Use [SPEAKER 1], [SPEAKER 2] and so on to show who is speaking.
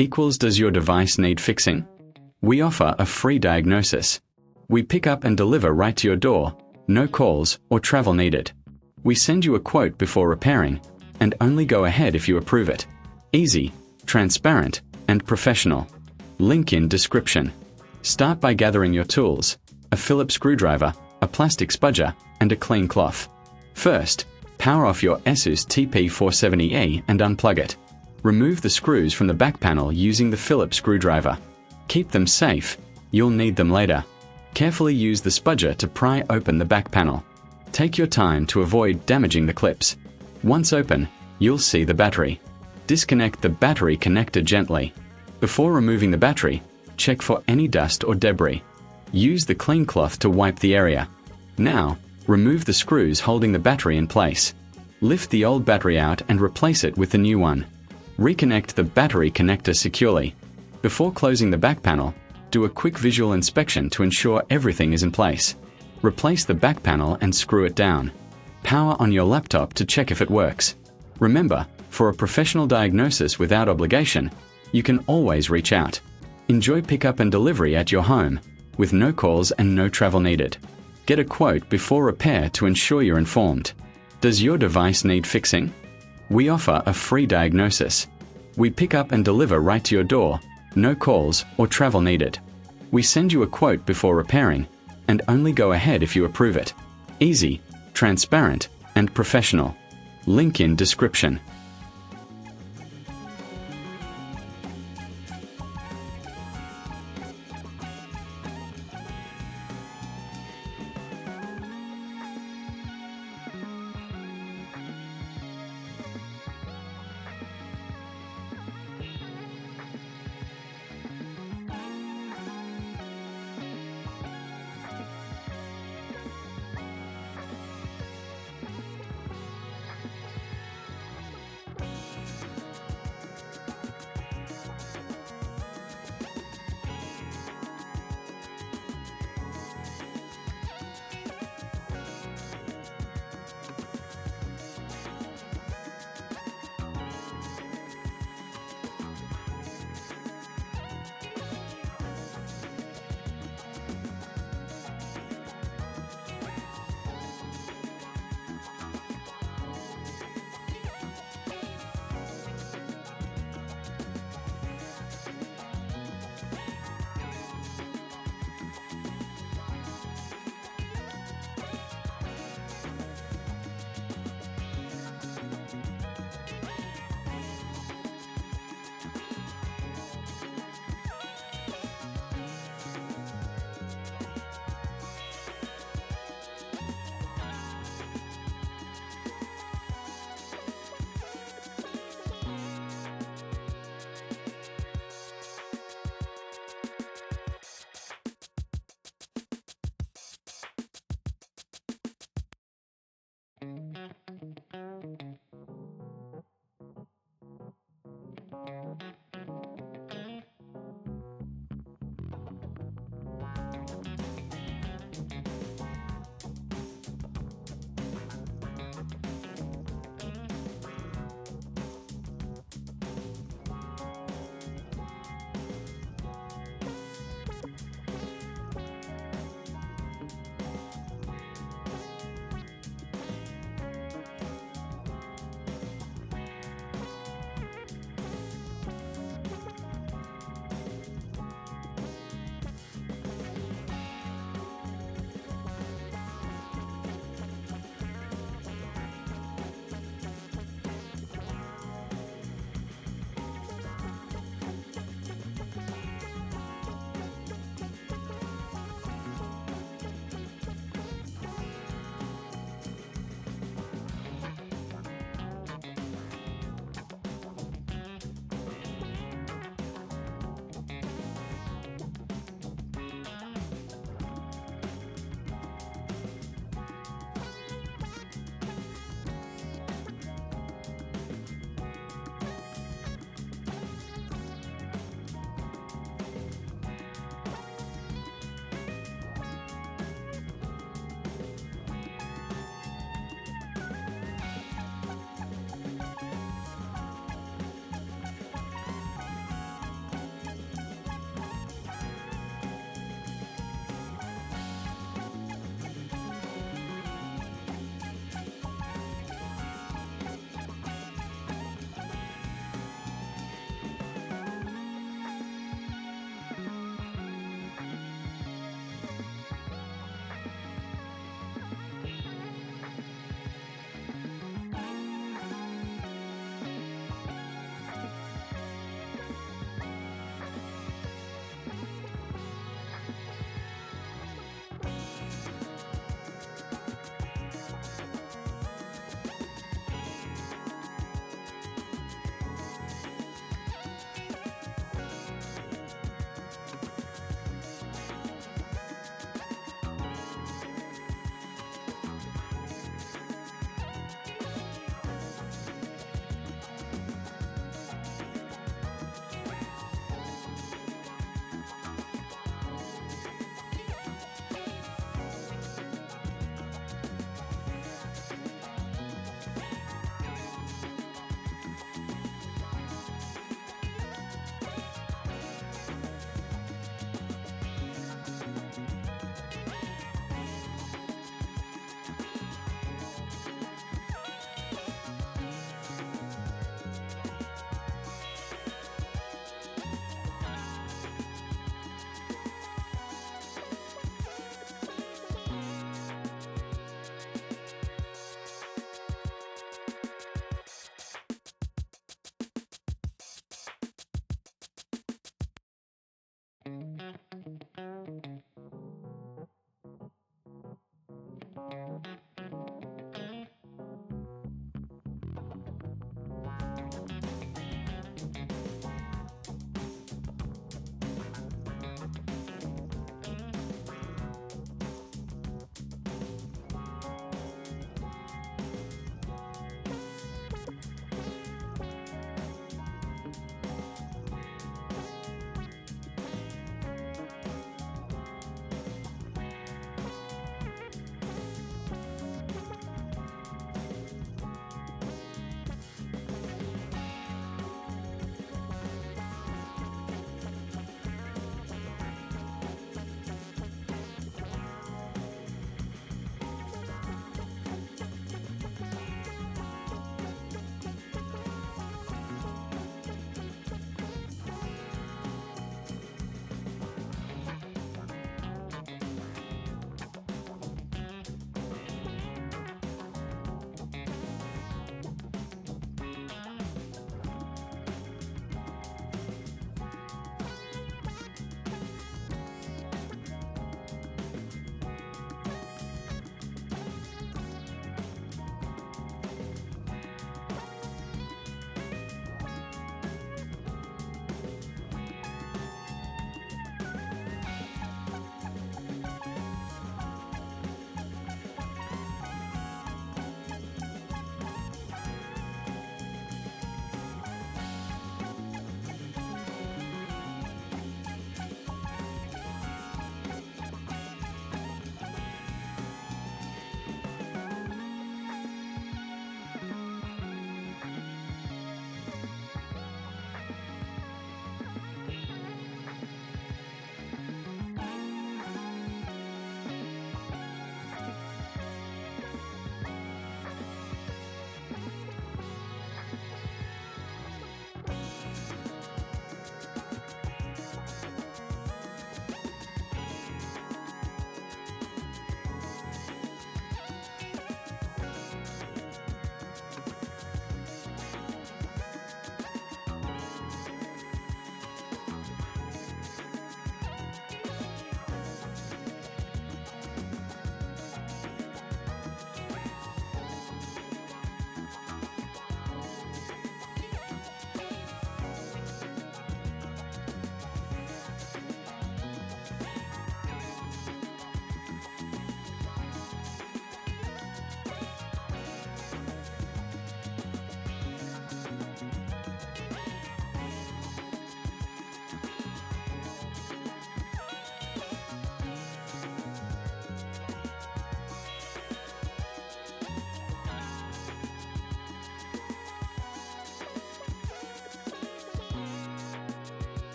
[SPEAKER 1] equals does your device need fixing? We offer a free diagnosis. We pick up and deliver right to your door, no calls or travel needed. We send you a quote before repairing, and only go ahead if you approve it. Easy, transparent, and professional. Link in description. Start by gathering your tools, a Phillips screwdriver, a plastic spudger, and a clean cloth. First, power off your Asus TP470E and unplug it. Remove the screws from the back panel using the Phillips screwdriver. Keep them safe, you'll need them later. Carefully use the spudger to pry open the back panel. Take your time to avoid damaging the clips. Once open, you'll see the battery. Disconnect the battery connector gently. Before removing the battery, check for any dust or debris. Use the clean cloth to wipe the area. Now, remove the screws holding the battery in place. Lift the old battery out and replace it with the new one. Reconnect the battery connector securely. Before closing the back panel, do a quick visual inspection to ensure everything is in place. Replace the back panel and screw it down. Power on your laptop to check if it works. Remember, for a professional diagnosis without obligation, you can always reach out. Enjoy pickup and delivery at your home, with no calls and no travel needed. Get a quote before repair to ensure you're informed. Does your device need fixing? We offer a free diagnosis. We pick up and deliver right to your door, no calls or travel needed. We send you a quote before repairing, and only go ahead if you approve it. Easy, transparent, and professional. Link in description.